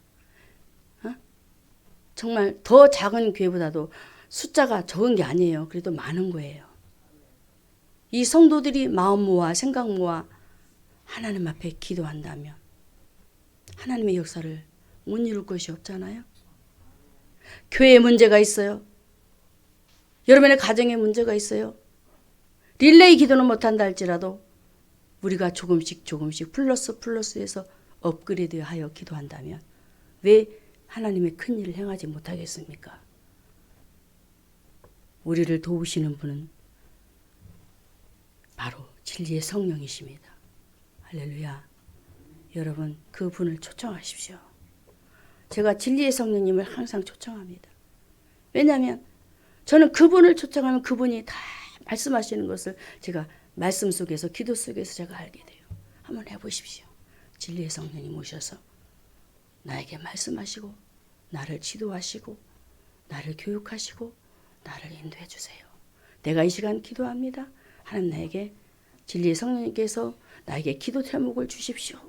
정말 더 작은 교회보다도 숫자가 적은 게 아니에요. 그래도 많은 거예요. 이 성도들이 마음 모아 생각 모아 하나님 앞에 기도한다면 하나님의 역사를 못 이룰 것이 없잖아요. 교회에 문제가 있어요. 여러분의 가정에 문제가 있어요. 릴레이 기도는 못한다 할지라도 우리가 조금씩 플러스해서 업그레이드하여 기도한다면 왜 하나님의 큰 일을 행하지 못하겠습니까? 우리를 도우시는 분은 바로 진리의 성령이십니다. 할렐루야. 여러분 그 분을 초청하십시오. 제가 진리의 성령님을 항상 초청합니다. 왜냐하면 저는 그분을 초청하면 그분이 다 말씀하시는 것을 제가 말씀 속에서 기도 속에서 제가 알게 돼요. 한번 해보십시오. 진리의 성령님 오셔서 나에게 말씀하시고 나를 지도하시고 나를 교육하시고 나를 인도해 주세요. 내가 이 시간 기도합니다. 하나님 나에게 진리의 성령님께서 나에게 기도 제목을 주십시오.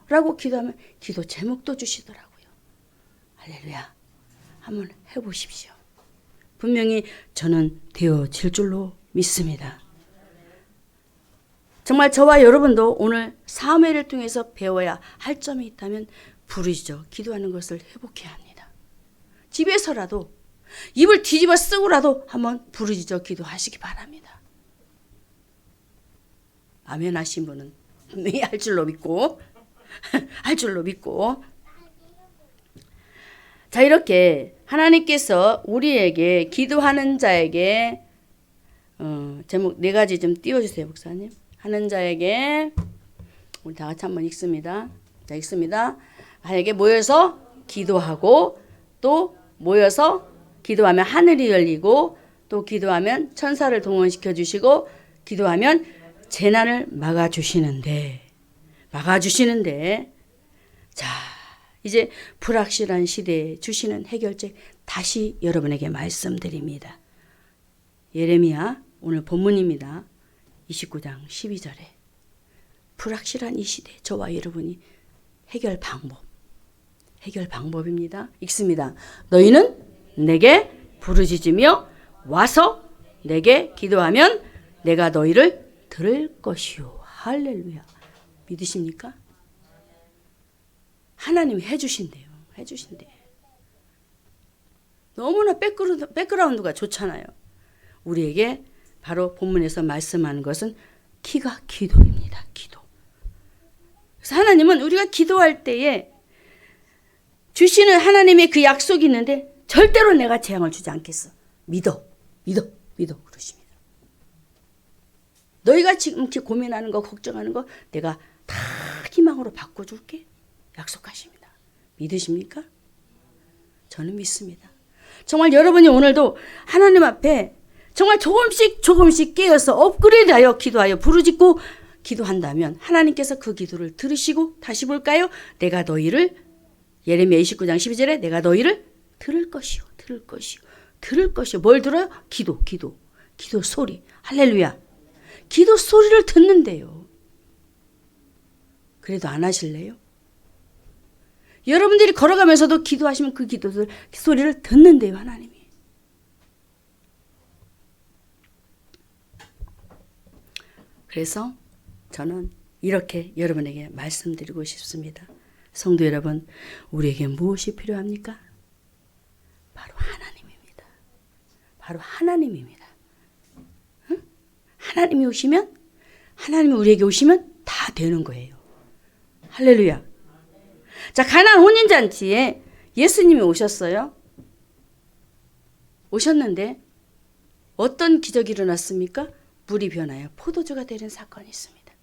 라고 기도하면 기도 제목도 주시더라고요. 할렐루야. 한번 해보십시오. 분명히 저는 되어질 줄로 믿습니다. 정말 저와 여러분도 오늘 사무엘을 통해서 배워야 할 점이 있다면 부르짖어 기도하는 것을 회복해야 합니다. 집에서라도 입을 뒤집어 쓰고라도 한번 부르짖어 기도하시기 바랍니다. 아멘 하신 분은 분명히 할 줄로 믿고 할 줄로 믿고 자 이렇게 하나님께서 우리에게 기도하는 자에게 제목 4가지 좀 띄워주세요 목사님. 하는 자에게 우리 다 같이 한번 읽습니다. 자 읽습니다. 만약에 모여서 기도하고 또 모여서 기도하면 하늘이 열리고 또 기도하면 천사를 동원시켜 주시고 기도하면 재난을 막아주시는데 자 이제 불확실한 시대에 주시는 해결책 다시 여러분에게 말씀드립니다. 예레미야 오늘 본문입니다. 29장 12절에 불확실한 이 시대 저와 여러분이 해결 방법입니다. 읽습니다. 너희는 내게 부르짖으며 와서 내게 기도하면 내가 너희를 들을 것이요. 할렐루야. 믿으십니까? 하나님이 해주신대요. 너무나 백그라운드가 좋잖아요. 우리에게 바로 본문에서 말씀하는 것은 키가 기도입니다. 기도. 그래서 하나님은 우리가 기도할 때에 주시는 하나님의 그 약속이 있는데 절대로 내가 재앙을 주지 않겠어. 믿어 그러십니다. 너희가 지금 이렇게 고민하는 거 걱정하는 거 내가 다 희망으로 바꿔줄게. 약속하십니다. 믿으십니까? 저는 믿습니다. 정말 여러분이 오늘도 하나님 앞에 정말 조금씩 깨어서 업그레이드하여 기도하여 부르짖고 기도한다면 하나님께서 그 기도를 들으시고 다시 볼까요? 내가 너희를 예레미야 29장 12절에 내가 너희를 들을 것이요. 뭘 들어요? 기도 소리. 할렐루야. 기도 소리를 듣는데요. 그래도 안 하실래요? 여러분들이 걸어가면서도 기도하시면 그 소리를 듣는데요, 하나님이. 그래서 저는 이렇게 여러분에게 말씀드리고 싶습니다. 성도 여러분, 우리에게 무엇이 필요합니까? 바로 하나님입니다. 응? 하나님이 우리에게 오시면 다 되는 거예요. 할렐루야. 자, 가나안 혼인잔치에 예수님이 오셨어요. 오셨는데 어떤 기적이 일어났습니까? 물이 변하여 포도주가 되는 사건이 있습니다.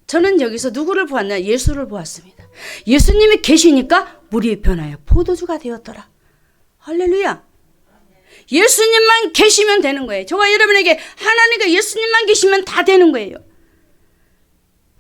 저는 여기서 누구를 보았나? 예수를 보았습니다. 예수님이 계시니까 물이 변하여 포도주가 되었더라. 할렐루야. 예수님만 계시면 되는 거예요. 저와 여러분에게 하나님과 예수님만 계시면 다 되는 거예요.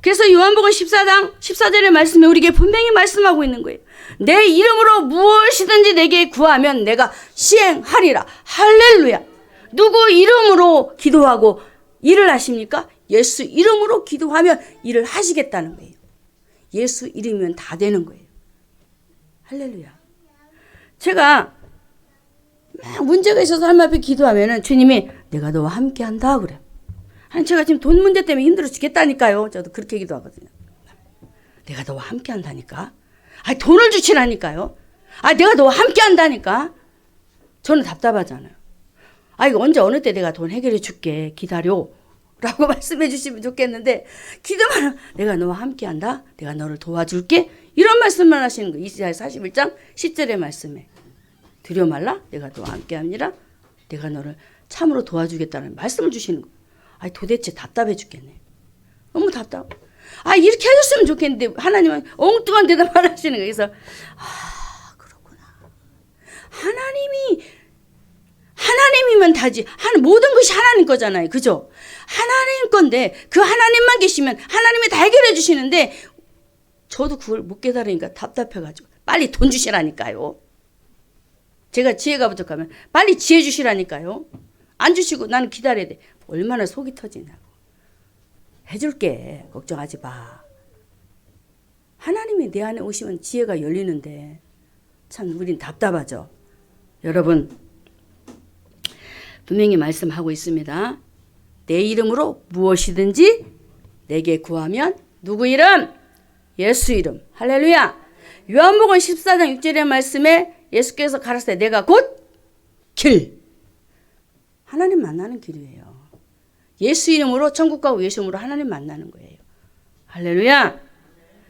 그래서 요한복음 14장 14절의 말씀에 우리에게 분명히 말씀하고 있는 거예요. 내 이름으로 무엇이든지 내게 구하면 내가 시행하리라. 할렐루야. 누구 이름으로 기도하고 일을 하십니까? 예수 이름으로 기도하면 일을 하시겠다는 거예요. 예수 이름이면 다 되는 거예요. 할렐루야. 제가 막 문제가 있어서 하나님 앞에 기도하면은 주님이 내가 너와 함께 한다 그래. 아니 제가 지금 돈 문제 때문에 힘들어 죽겠다니까요. 저도 그렇게 기도하거든요. 내가 너와 함께 한다니까. 아니 돈을 주시라니까요. 아니 내가 너와 함께 한다니까. 저는 답답하잖아요. 아 이거 언제 어느 때 내가 돈 해결해 줄게. 기다려. 라고 말씀해 주시면 좋겠는데 기도만 하면 내가 너와 함께한다. 내가 너를 도와줄게. 이런 말씀만 하시는 거예요. 이사야 41장 10절의 말씀에 두려워 말라. 내가 너와 함께합니다. 내가 너를 참으로 도와주겠다는 말씀을 주시는 거예요. 아니 도대체 답답해 죽겠네. 너무 답답. 이렇게 하셨으면 좋겠는데 하나님은 엉뚱한 대답만 하시는 거예요. 그래서 그렇구나. 하나님이면 다지. 모든 것이 하나님 거잖아요. 그죠? 하나님 건데 그 하나님만 계시면 하나님이 다 해결해 주시는데 저도 그걸 못 깨달으니까 답답해가지고 빨리 돈 주시라니까요. 제가 지혜가 부족하면 빨리 지혜 주시라니까요. 안 주시고 나는 기다려야 돼. 얼마나 속이 터지냐고. 해줄게. 걱정하지 마. 하나님이 내 안에 오시면 지혜가 열리는데 참 우린 답답하죠. 여러분 분명히 말씀하고 있습니다. 내 이름으로 무엇이든지 내게 구하면 누구 이름? 예수 이름. 할렐루야. 요한복음 14장 6절의 말씀에 예수께서 가라사대 내가 곧 길. 하나님 만나는 길이에요. 예수 이름으로 천국 가고 예수 이름으로 하나님 만나는 거예요. 할렐루야.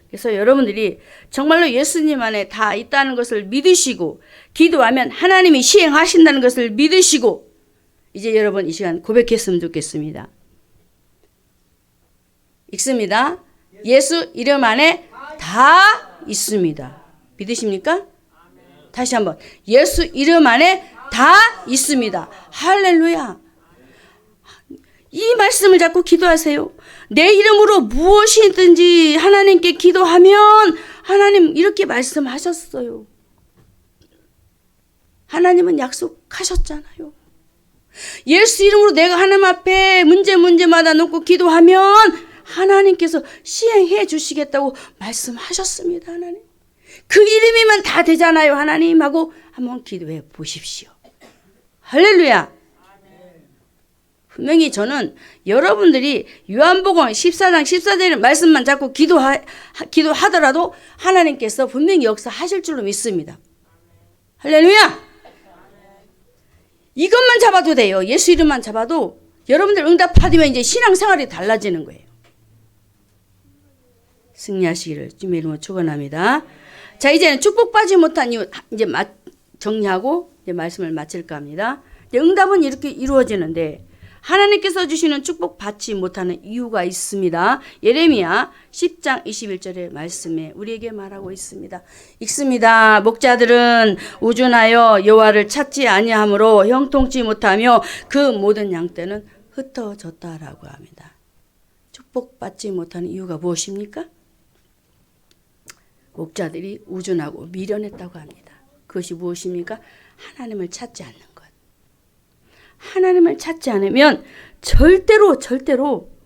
그래서 여러분들이 정말로 예수님 안에 다 있다는 것을 믿으시고 기도하면 하나님이 시행하신다는 것을 믿으시고 이제 여러분 이 시간 고백했으면 좋겠습니다. 읽습니다. 예수 이름 안에 다 있습니다. 믿으십니까? 다시 한번 예수 이름 안에 다 있습니다. 할렐루야. 이 말씀을 잡고 기도하세요. 내 이름으로 무엇이든지 하나님께 기도하면 하나님 이렇게 말씀하셨어요. 하나님은 약속하셨잖아요. 예수 이름으로 내가 하나님 앞에 문제마다 놓고 기도하면 하나님께서 시행해 주시겠다고 말씀하셨습니다. 하나님. 그 이름이면 다 되잖아요. 하나님 하고 한번 기도해 보십시오. 할렐루야. 분명히 저는 여러분들이 요한복음 14장 14절의 말씀만 잡고 기도하더라도 하나님께서 분명히 역사하실 줄로 믿습니다. 할렐루야. 이것만 잡아도 돼요. 예수 이름만 잡아도 여러분들 응답받으면 이제 신앙생활이 달라지는 거예요. 승리하시기를 주님의 이름으로 축원합니다. 자, 이제는 축복받지 못한 이유 이제 정리하고 이제 말씀을 마칠까 합니다. 응답은 이렇게 이루어지는데 하나님께서 주시는 축복 받지 못하는 이유가 있습니다. 예레미야 10장 21절의 말씀에 우리에게 말하고 있습니다. 읽습니다. 목자들은 우준하여 여호와를 찾지 아니하므로 형통치 못하며 그 모든 양떼는 흩어졌다라고 합니다. 축복받지 못하는 이유가 무엇입니까? 목자들이 우준하고 미련했다고 합니다. 그것이 무엇입니까? 하나님을 찾지 않는 것. 하나님을 찾지 않으면 절대로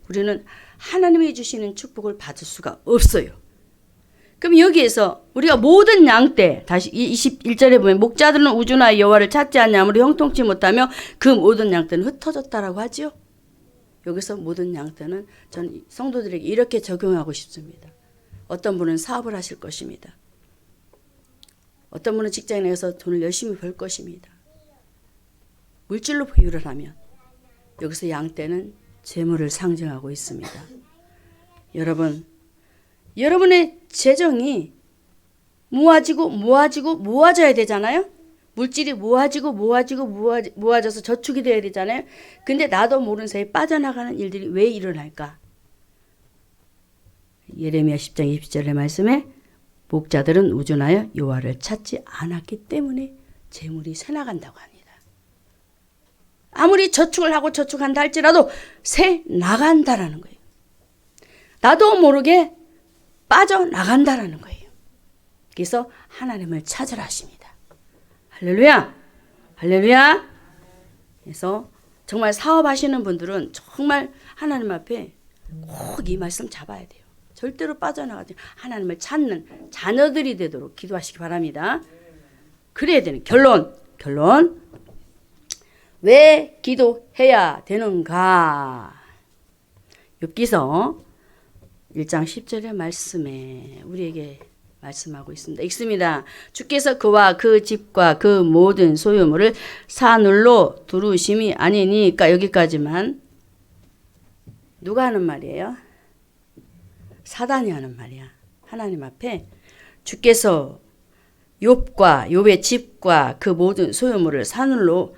우리는 하나님이 주시는 축복을 받을 수가 없어요. 그럼 여기에서 우리가 모든 양떼, 다시 21절에 보면 목자들은 우주나 여호와를 찾지 않냐므로 형통치 못하며 그 모든 양떼는 흩어졌다라고 하죠. 여기서 모든 양떼는 전 성도들에게 이렇게 적용하고 싶습니다. 어떤 분은 사업을 하실 것입니다. 어떤 분은 직장에 내서 돈을 열심히 벌 것입니다. 물질로 비유를 하면 여기서 양떼는 재물을 상징하고 있습니다. 여러분의 재정이 모아져야 되잖아요. 물질이 모아져서 저축이 돼야 되잖아요. 근데 나도 모르는 사이에 빠져나가는 일들이 왜 일어날까? 예레미야 10장 20절의 말씀에 목자들은 우준하여 여호와를 찾지 않았기 때문에 재물이 새나간다고 합니다. 아무리 저축을 하고 저축한다 할지라도 새 나간다라는 거예요. 나도 모르게 빠져나간다라는 거예요. 그래서 하나님을 찾으라 하십니다. 할렐루야. 할렐루야. 그래서 정말 사업하시는 분들은 정말 하나님 앞에 꼭 이 말씀 잡아야 돼요. 절대로 빠져나가지 하나님을 찾는 자녀들이 되도록 기도하시기 바랍니다. 그래야 되는 결론. 왜 기도해야 되는가? 욥기서 1장 10절의 말씀에 우리에게 말씀하고 있습니다. 읽습니다. 주께서 그와 그 집과 그 모든 소유물을 산울로 두루심이 아니니까 여기까지만 누가 하는 말이에요? 사단이 하는 말이야. 하나님 앞에 주께서 욥과 욥의 집과 그 모든 소유물을 산으로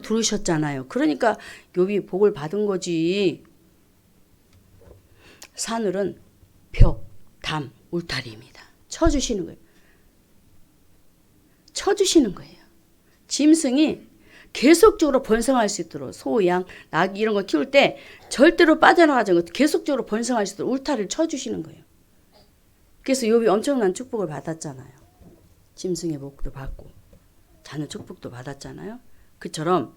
두르셨잖아요. 그러니까 욥이 복을 받은 거지. 산울은 벽, 담, 울타리입니다. 쳐주시는 거예요. 쳐주시는 거예요. 짐승이 계속적으로 번성할 수 있도록 소, 양, 낙 이런 거 키울 때 절대로 빠져나가지 않고 계속적으로 번성할 수 있도록 울타리를 쳐주시는 거예요. 그래서 욥이 엄청난 축복을 받았잖아요. 짐승의 복도 받고 자녀 축복도 받았잖아요. 그처럼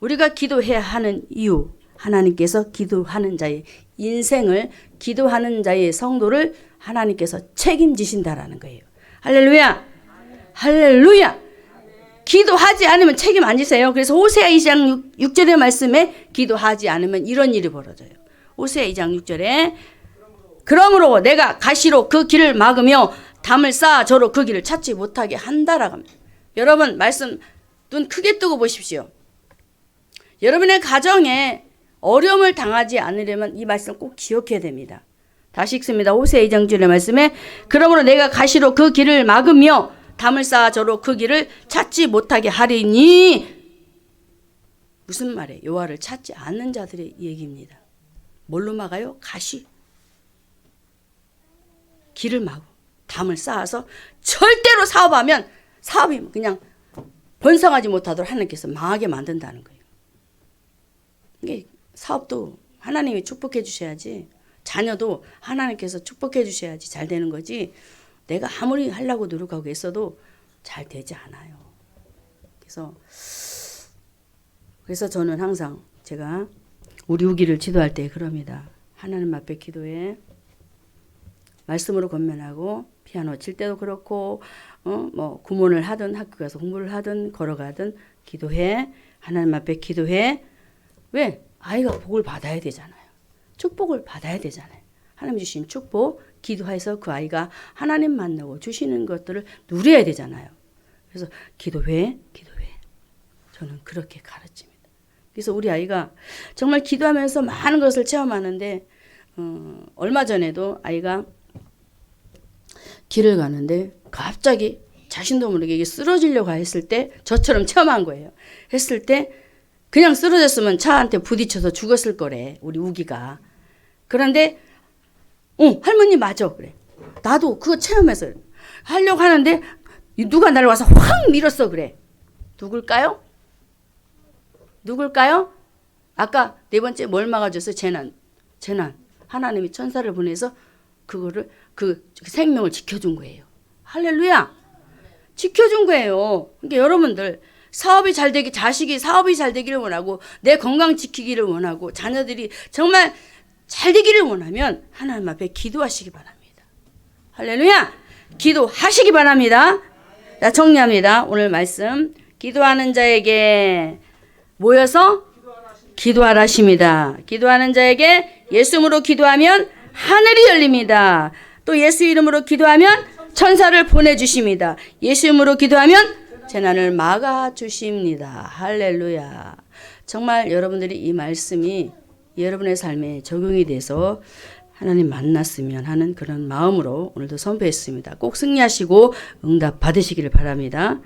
우리가 기도해야 하는 이유, 하나님께서 기도하는 자의 인생을, 기도하는 자의 성도를 하나님께서 책임지신다라는 거예요. 할렐루야! 할렐루야! 기도하지 않으면 책임 안 지세요. 그래서 호세아 2장 6절의 말씀에 기도하지 않으면 이런 일이 벌어져요. 호세아 2장 6절에 그러므로 내가 가시로 그 길을 막으며 담을 쌓아 저로 그 길을 찾지 못하게 한다라고 합니다. 여러분 말씀 눈 크게 뜨고 보십시오. 여러분의 가정에 어려움을 당하지 않으려면 이 말씀 꼭 기억해야 됩니다. 다시 읽습니다. 호세아 2장 6절의 말씀에 그러므로 내가 가시로 그 길을 막으며 담을 쌓아 저로 그 길을 찾지 못하게 하리니. 무슨 말이에요? 여호와를 찾지 않는 자들의 얘기입니다. 뭘로 막아요? 가시. 길을 막고 담을 쌓아서 절대로 사업하면 사업이 그냥 번성하지 못하도록 하나님께서 망하게 만든다는 거예요. 이게 사업도 하나님이 축복해 주셔야지, 자녀도 하나님께서 축복해 주셔야지 잘 되는 거지, 내가 아무리 하려고 노력하고 있어도 잘 되지 않아요. 그래서 저는 항상 제가 우리 우기를 지도할 때 그럽니다. 하나님 앞에 기도해. 말씀으로 권면하고 피아노 칠 때도 그렇고 뭐 구몬을 하든 학교 가서 공부를 하든 걸어가든 기도해. 하나님 앞에 기도해. 왜? 아이가 복을 받아야 되잖아요. 축복을 받아야 되잖아요. 하나님 주신 축복 기도해서 그 아이가 하나님 만나고 주시는 것들을 누려야 되잖아요. 그래서 기도해. 저는 그렇게 가르칩니다. 그래서 우리 아이가 정말 기도하면서 많은 것을 체험하는데 얼마 전에도 아이가 길을 가는데 갑자기 자신도 모르게 이게 쓰러지려고 했을 때 저처럼 체험한 거예요. 했을 때 그냥 쓰러졌으면 차한테 부딪혀서 죽었을 거래, 우리 우기가. 그런데 할머니 맞아 그래. 나도 그거 체험해서 하려고 하는데 누가 나를 와서 확 밀었어 그래. 누굴까요? 아까 네 번째 뭘 막아줬어요? 재난. 하나님이 천사를 보내서 그거를 그 생명을 지켜준 거예요. 할렐루야. 지켜준 거예요. 그러니까 여러분들 사업이 잘 되기, 자식이 사업이 잘 되기를 원하고 내 건강 지키기를 원하고 자녀들이 정말 잘 되기를 원하면 하나님 앞에 기도하시기 바랍니다. 할렐루야. 기도하시기 바랍니다. 자, 정리합니다. 오늘 말씀. 기도하는 자에게 모여서 기도하라십니다. 기도하는 자에게 예수 이름으로 기도하면 하늘이 열립니다. 또 예수 이름으로 기도하면 천사를 보내주십니다. 예수 이름으로 기도하면 재난을 막아주십니다. 할렐루야. 정말 여러분들이 이 말씀이 여러분의 삶에 적용이 돼서 하나님 만났으면 하는 그런 마음으로 오늘도 선포했습니다. 꼭 승리하시고 응답 받으시기를 바랍니다.